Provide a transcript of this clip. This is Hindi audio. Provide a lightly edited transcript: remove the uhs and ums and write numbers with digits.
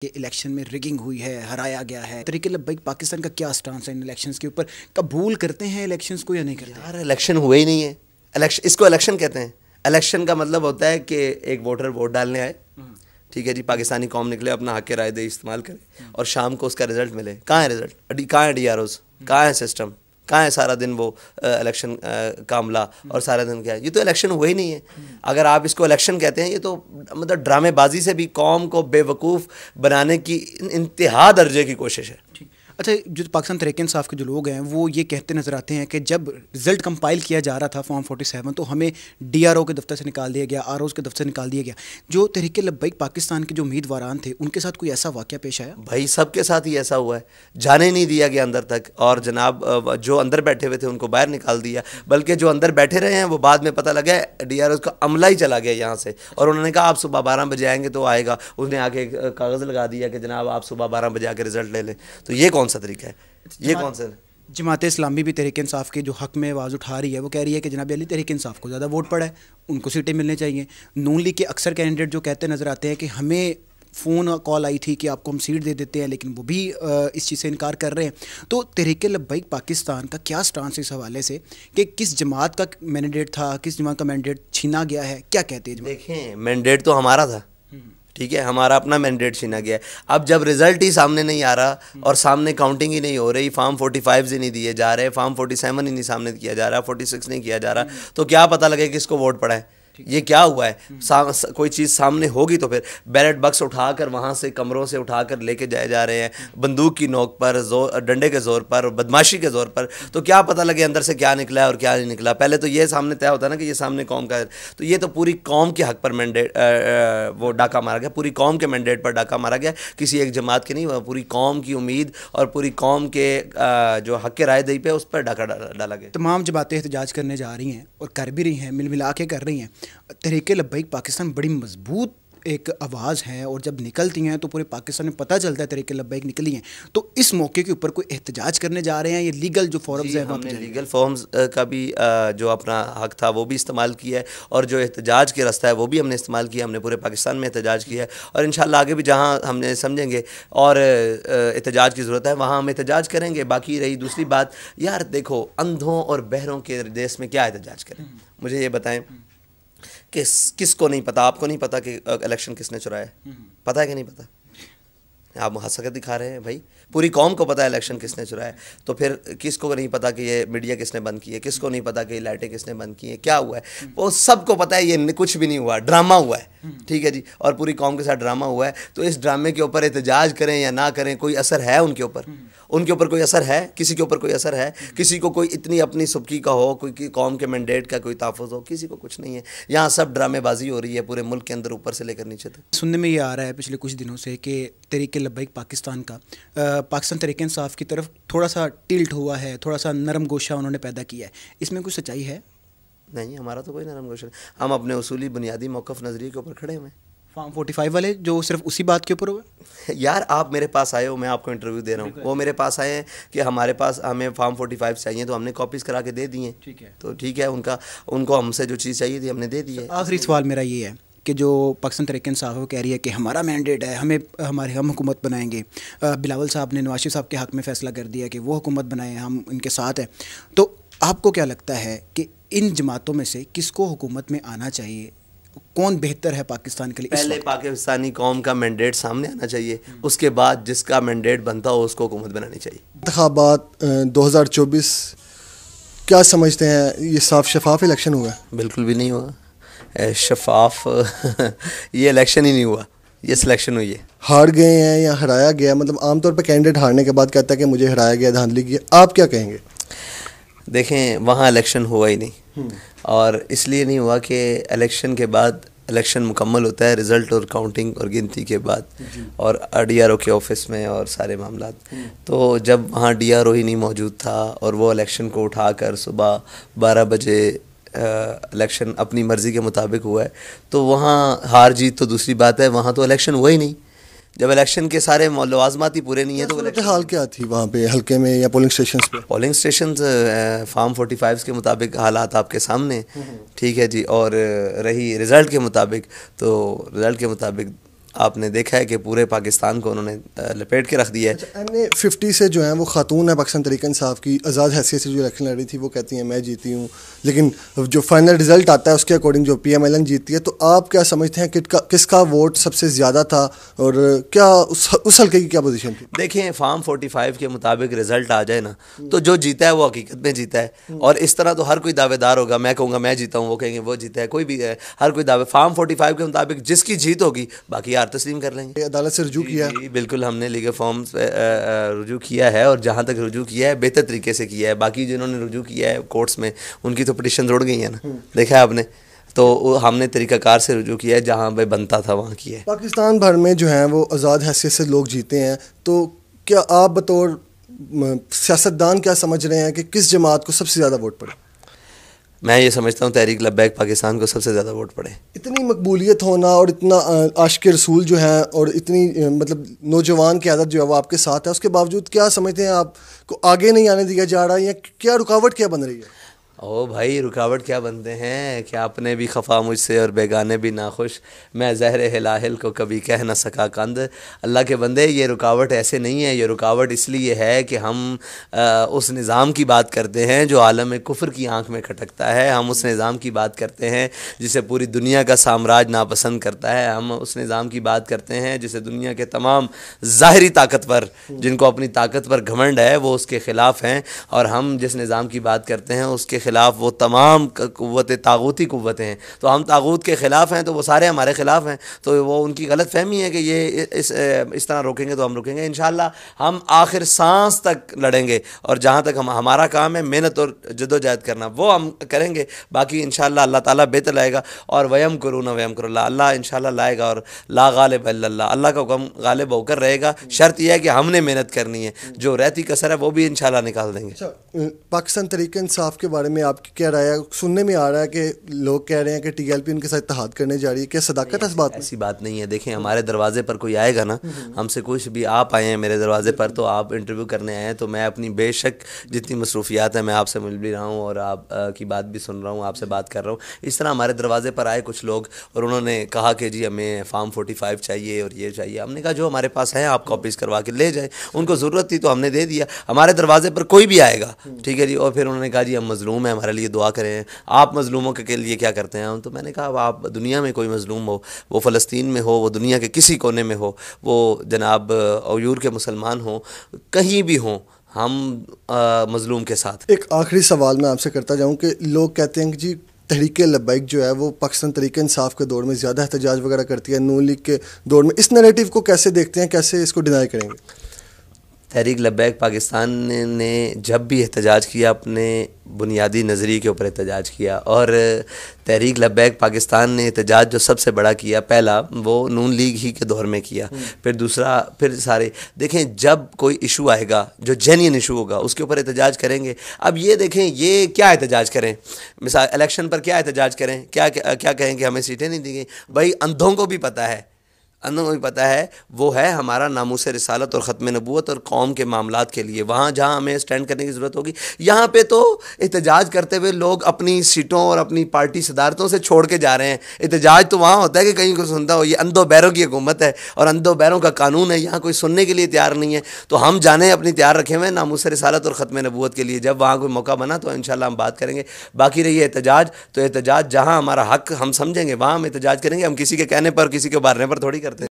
कि इलेक्शन में रिगिंग हुई है, हराया गया है। तरीके लब्बैक पाकिस्तान का क्या स्टांस है इन इलेक्शंस के ऊपर? कबूल करते हैं इलेक्शंस को या नहीं करते? यार इलेक्शन हुए ही नहीं है। इलेक्शन, इसको इलेक्शन कहते हैं? इलेक्शन का मतलब होता है कि एक वोटर वोट डालने आए, ठीक है जी, पाकिस्तानी कौम निकले, अपना हक राय दे इस्तेमाल करे और शाम को उसका रिजल्ट मिले। कहाँ है रिजल्ट? कहाँ है DROs? कहाँ है सिस्टम? कहाँ है सारा दिन वो इलेक्शन का अमला और सारा दिन क्या है? ये तो इलेक्शन हुए ही नहीं है। अगर आप इसको इलेक्शन कहते हैं, ये तो मतलब ड्रामेबाजी से भी कौम को बेवकूफ़ बनाने की इंतहा दर्जे की कोशिश है। अच्छा, जो पाकिस्तान तहरीक इंसाफ के जो लोग हैं वो ये कहते नज़र आते हैं कि जब रिज़ल्ट कंपाइल किया जा रहा था फॉर्म 47 तो हमें DRO के दफ्तर से निकाल दिया गया, ROs के दफ्तर से निकाल दिया गया। जो तहरीक लब्बैक पाकिस्तान के जो उम्मीदवारान थे उनके साथ कोई ऐसा वाक़या पेश आया? भाई सबके साथ ही ऐसा हुआ है, जाने नहीं दिया गया अंदर तक, और जनाब जो अंदर बैठे हुए थे उनको बाहर निकाल दिया। बल्कि जो अंदर बैठे रहे हैं वो बाद में पता लगा DROs का अमला ही चला गया यहाँ से, और उन्होंने कहा आप सुबह 12 बजे आएंगे तो आएगा। उसने आके कागज़ लगा दिया कि जनाब आप सुबह 12 बजे आके रिजल्ट ले लें। तो ये कौन सा तरीका है? ये कौन सा? जमात इस्लामी भी तहरीक इंसाफ के जो हक़ में आवाज़ उठा रही है, वो कह रही है कि जनाब अली तहरीक इंसाफ को ज़्यादा वोट पड़ा है, उनको सीटें मिलनी चाहिए। नून लीग के अक्सर कैंडिडेट जो कहते नज़र आते हैं कि हमें फ़ोन कॉल आई थी कि आपको हम सीट दे देते हैं, लेकिन वो भी इस चीज़ से इनकार कर रहे हैं। तो तहरीक लब्बैक पाकिस्तान का क्या स्टांस है इस हवाले से कि किस जमात का मैंडेट था, किस जमात का मैंडेट छीना गया है, क्या कहते हैं? देखें, मैंडेट तो हमारा था, ठीक है, हमारा अपना मैंडेट छीना गया है। अब जब रिजल्ट ही सामने नहीं आ रहा और सामने काउंटिंग ही नहीं हो रही, फॉर्म 45 ही नहीं दिए जा रहे, फॉर्म 47 ही नहीं सामने किया जा रहा, 46 नहीं किया जा रहा, तो क्या पता लगे किसको वोट पड़ा है? ये क्या हुआ है? कोई चीज़ सामने होगी तो फिर बैलेट बक्स उठाकर वहाँ से कमरों से उठाकर लेके जाए जा रहे हैं, बंदूक की नोक पर, डंडे के ज़ोर पर, बदमाशी के ज़ोर पर। तो क्या पता लगे अंदर से क्या निकला है और क्या नहीं निकला? पहले तो ये सामने तय होता है ना कि ये सामने कौम का है। तो ये तो पूरी कौम के हक़ पर मैंडेट वो डाका मारा गया, पूरी कौम के मैंडेट पर डाका मारा गया, किसी एक जमात के नहीं, पूरी कौम की उम्मीद और पूरी कौम के जो हक़ राय दही पे उस पर डाका डाला गया। तमाम जमातें एहतजाज करने जा रही हैं और कर भी रही हैं, मिल मिला के कर रही हैं। तहरीक लब्बैक पाकिस्तान बड़ी मजबूत एक आवाज़ है और जब निकलती हैं तो पूरे पाकिस्तान में पता चलता है तहरीक लब्बैक निकली हैं। तो इस मौके के ऊपर कोई एहतजाज करने जा रहे हैं? ये लीगल जो फॉर्म्स हैं, हमने लीगल फॉर्म्स का भी जो अपना हक था वो भी इस्तेमाल किया है, और जो एहतजाज के रास्ता है वो भी हमने इस्तेमाल किया। हमने पूरे पाकिस्तान में एहतजाज किया है, और इंशाल्लाह आगे भी जहाँ हमने समझेंगे और एहतजाज की ज़रूरत है वहाँ हम एहतजाज करेंगे। बाकी रही दूसरी बात, यार देखो, अंधों और बहरों के देश में क्या एहतजाज करें? मुझे ये बताएं, किसको नहीं पता? आपको नहीं पता कि इलेक्शन किसने चुराया है? पता है कि नहीं पता? आप हंसकर दिखा रहे हैं भाई, पूरी कौम को पता है इलेक्शन किसने चुराया है। तो फिर किसको नहीं पता कि ये मीडिया किसने बंद की है? किसको नहीं पता कि ये लाइटें किसने बंद की हैं? क्या हुआ है वो सबको पता है। ये कुछ भी नहीं हुआ, ड्रामा हुआ है, ठीक है जी, और पूरी कौम के साथ ड्रामा हुआ है। तो इस ड्रामे के ऊपर एहतजाज करें या ना करें, कोई असर है उनके ऊपर? उनके ऊपर कोई असर है? किसी के ऊपर कोई असर है? किसी को कोई इतनी अपनी सुबकी का हो, कोई कौम के मैंडेट का कोई तहफ़्फ़ुज़ हो? किसी को कुछ नहीं है। यहाँ सब ड्रामेबाजी हो रही है पूरे मुल्क के अंदर, ऊपर से लेकर नीचे तक। सुनने में ये आ रहा है पिछले कुछ दिनों से कि तहरीक लब्बैक पाकिस्तान का पाकिस्तान तहरीक इंसाफ की तरफ थोड़ा सा टिल्ट हुआ है, थोड़ा सा नरम गोशा उन्होंने पैदा किया है। इसमें कुछ सच्चाई है? नहीं, हमारा तो कोई नरम गोशा नहीं। हम अपने उसूली बुनियादी मौक़िफ़ नज़रिए के ऊपर खड़े हुए हैं। फॉर्म 45 वाले जो सिर्फ उसी बात के ऊपर हुए? यार आप मेरे पास आए हो, मैं आपको इंटरव्यू दे रहा हूँ, वो मेरे पास आए हैं कि हमारे पास हमें फॉर्म 45 चाहिए, तो हमने कॉपीज़ करा के दे दी हैं। ठीक है, तो ठीक है, उनको हमसे जो चीज़ चाहिए थी हमने दे दी है। आखिरी सवाल मेरा ये है कि जो पाकिस्तान तहरीक इंसाफ है वो कह रही है कि हमारा मैंडेट है, हम हुकूमत बनाएंगे। बिलावल साहब ने नवाज शरीफ साहब के हक़ में फ़ैसला कर दिया कि वो हुकूमत बनाएं, हम इनके साथ हैं। तो आपको क्या लगता है कि इन जमातों में से किसको हुकूमत में आना चाहिए? कौन बेहतर है पाकिस्तान के लिए? पहले पाकिस्तानी कौम का मैंडेट सामने आना चाहिए, उसके बाद जिसका मैंडेट बनता हो उसको हुकूमत बनानी चाहिए। इंतखाबात 2024 क्या समझते हैं, ये साफ शफाफ इलेक्शन हुआ? बिल्कुल भी नहीं हुआ शफाफ ये इलेक्शन ही नहीं हुआ, ये सिलेक्शन हुई है। हार गए हैं या हराया गया? मतलब आमतौर पर कैंडिडेट हारने के बाद कहता है कि मुझे हराया गया, धांधली की। आप क्या कहेंगे? देखें, वहाँ इलेक्शन हुआ ही नहीं, और इसलिए नहीं हुआ कि इलेक्शन के बाद इलेक्शन मुकम्मल होता है रिज़ल्ट और काउंटिंग और गिनती के बाद, और DRO के ऑफिस में और सारे मामला। तो जब वहाँ DRO ही नहीं मौजूद था और वो इलेक्शन को उठाकर सुबह 12 बजे इलेक्शन अपनी मर्ज़ी के मुताबिक हुआ है, तो वहाँ हार जीत तो दूसरी बात है, वहाँ तो इलेक्शन हुआ ही नहीं। जब इलेक्शन के सारे लवाजमात ही पूरे नहीं है तो हाल क्या थी वहाँ पे हल्के में या पोलिंग स्टेशन पे? पोलिंग स्टेशन फॉर्म 45 के मुताबिक हालात आपके सामने, ठीक है जी। और रही रिज़ल्ट के मुताबिक, तो रिज़ल्ट के मुताबिक आपने देखा है कि पूरे पाकिस्तान को उन्होंने लपेट के रख दिया है। अच्छा, MA50 से जो है वो खातून है पाकिस्तान तहरीक इंसाफ की, आज़ाद हैसियत से जो इलेक्शन लड़ी थी, वो कहती हैं मैं जीती हूँ, लेकिन जो फाइनल रिजल्ट आता है उसके अकॉर्डिंग जो PMLN जीतती है। तो आप क्या समझते हैं कि किसका वोट सबसे ज़्यादा था और क्या उस हल्के की क्या पोजीशन थी? देखें, फार्म 45 के मुताबिक रिजल्ट आ जाए ना तो जो जीता है वो हकीकत में जीता है। और इस तरह तो हर कोई दावेदार होगा, मैं कहूँगा मैं जीता हूँ, वो कहेंगे वो जीता है, कोई भी है, हर कोई दावे। फार्म 45 के मुताबिक जिसकी जीत होगी बाकी यार तस्लीम कर लेंगे। अदालत से रुजू किया है? बिल्कुल, हमने लीगल फॉर्म रुजू किया है और जहाँ तक रुजू किया है बेहतर तरीके से किया है। बाकी जिन्होंने रुजू किया है कोर्ट्स में उनकी तो पिटिशन रुड़ गई है ना, देखा है आपने। तो हमने तरीक़ाकार से रुजू किया है, जहाँ पे बनता था वहाँ किया है। पाकिस्तान भर में जो है वो आज़ाद हैसियत से लोग जीते हैं, तो क्या आप बतौर सियासतदान क्या समझ रहे हैं कि किस जमात को सबसे ज़्यादा वोट पड़े? मैं ये समझता हूँ तहरीक लब्बैक पाकिस्तान को सबसे ज़्यादा वोट पड़े। इतनी मकबूलियत होना और इतना आशिक रसूल जो है और इतनी मतलब नौजवान की आदत जो है वो आपके साथ है, उसके बावजूद क्या समझते हैं आपको आगे नहीं आने दिया जा रहा है, या क्या रुकावट क्या बन रही है? ओ भाई, रुकावट क्या बनते हैं कि आपने भी खफा मुझसे और बेगाने भी नाखुश, मैं ज़हर हिलाहिल को कभी कह ना सका कंद। अल्लाह के बंदे, ये रुकावट ऐसे नहीं है, ये रुकावट इसलिए है कि हम उस निज़ाम की बात करते हैं जो आलम कुफ्र की आंख में खटकता है। हम उस निज़ाम की बात करते हैं जिसे पूरी दुनिया का साम्राज्य नापसंद करता है। हम उस निज़ाम की बात करते हैं जिसे दुनिया के तमाम ज़ाहिरी ताकतवर, जिनको अपनी ताकत पर घमंड है, वो उसके ख़िलाफ़ हैं। और हम जिस निज़ाम की बात करते हैं उसके ख़िलाफ़ वो तमाम क़ुव्वतें तागूती क़ुव्वतें हैं। तो हम तागूत के ख़िलाफ़ हैं, तो वो सारे हमारे ख़िलाफ़ हैं। तो वो उनकी गलत फहमी है कि ये इस तरह रोकेंगे तो हम रोकेंगे। इंशाअल्लाह हम आखिर सांस तक लड़ेंगे और जहाँ तक हमारा काम है मेहनत और जद्दोजहद करना, वो हम करेंगे। बाकी इंशाअल्लाह अल्लाह ताला बेहतर लाएगा। और वयम करूना वयम करुल्लाह, अल्लाह इंशाअल्लाह लाएगा। और ला गालिब इल्लल्लाह, अल्लाह का हुक्म गालिब होकर रहेगा। शर्त यह है कि हमने मेहनत करनी है, जो रहती कसर है वो भी इंशाअल्लाह निकाल देंगे। अच्छा, पाकिस्तान तहरीक इंसाफ के बारे में आपकी क्या राय है? सुनने में आ रहा है कि लोग कह रहे हैं कि TLP उनके साथ इत्तेहाद करने जा रही है, क्या सदाकत है इस बात में? ऐसी बात नहीं है। देखें, हमारे दरवाजे पर कोई आएगा ना, हमसे कुछ भी, आप आए हैं मेरे दरवाजे पर तो आप इंटरव्यू करने आए हैं, तो मैं अपनी बेशक जितनी मसरूफियात है मैं आपसे मिल भी रहा हूँ और आप की बात भी सुन रहा हूँ, आपसे बात कर रहा हूँ। इस तरह हमारे दरवाजे पर आए कुछ लोग और उन्होंने कहा कि जी हमें फार्म 45 चाहिए और ये चाहिए। हमने कहा जो हमारे पास है आप कॉपीज़ करवा के ले जाएँ। उनको ज़रूरत थी तो हमने दे दिया। हमारे दरवाजे पर कोई भी आएगा, ठीक है जी, और फिर उन्होंने कहा जी हम मज़लूम हैं, हमारे लिए दुआ करें। आप मज़लूमों के लिए क्या करते हैं? तो मैंने कहा आप दुनिया में कोई मज़लूम हो, वो फ़लस्तीन में हो, वो दुनिया के किसी कोने में हो, वो जनाब अयूर के मुसलमान हो, कहीं भी हों, हम मज़लूम के साथ। एक आखिरी सवाल मैं आपसे करता जाऊँ कि लोग कहते हैं कि जी तहरीक लब्बैक जो है वो पाकिस्तान तहरीक इंसाफ के दौर में ज़्यादा एहतजाज वगैरह करती है, नून लीग के दौर में। इस नैरेटिव को कैसे देखते हैं, कैसे इसको डिनाई करेंगे? तहरीक लब्बैक पाकिस्तान ने जब भी एहतजाज किया अपने बुनियादी नज़रिए के ऊपर एहतजाज किया। और तहरीक लब्बैक पाकिस्तान ने एहतजाज जो सबसे बड़ा किया, पहला वो नून लीग ही के दौर में किया, फिर दूसरा फिर सारे। देखें, जब कोई इशू आएगा जो जेन्युइन इशू होगा उसके ऊपर एहतजाज करेंगे। अब ये देखें, ये क्या एहतजाज करें, मिसाल इलेक्शन पर क्या एहतजाज करें, क्या कहें कि हमें सीटें नहीं दी गई? भाई अंधों को भी पता है, अंदर को भी पता है, वो है हमारा नामूस रिसालत और ख़त्म नबूवत और कौम के मामलात के लिए। वहाँ जहाँ हमें स्टैंड करने की ज़रूरत होगी, यहाँ पे तो एहतजाज करते हुए लोग अपनी सीटों और अपनी पार्टी सदारतों से छोड़ के जा रहे हैं। एहतजाज तो वहाँ होता है कि कहीं को सुनता हो। ये अंधों बैरों की हुकूमत है और अंधों बैरों का कानून है, यहाँ कोई सुनने के लिए तैयार नहीं है। तो हम जाने अपनी तैयार रखे हुए हैं नामूस रिसालत और ख़त्म नबूवत के लिए। जब वहाँ कोई मौका बना तो इंशाअल्लाह हम बात करेंगे। बाकी रही एहतजाज, तो एहतजाज जहाँ हमारा हक हम समझेंगे वहाँ हम एहतजाज करेंगे। हम किसी के कहने पर, किसी के मारने पर थोड़ी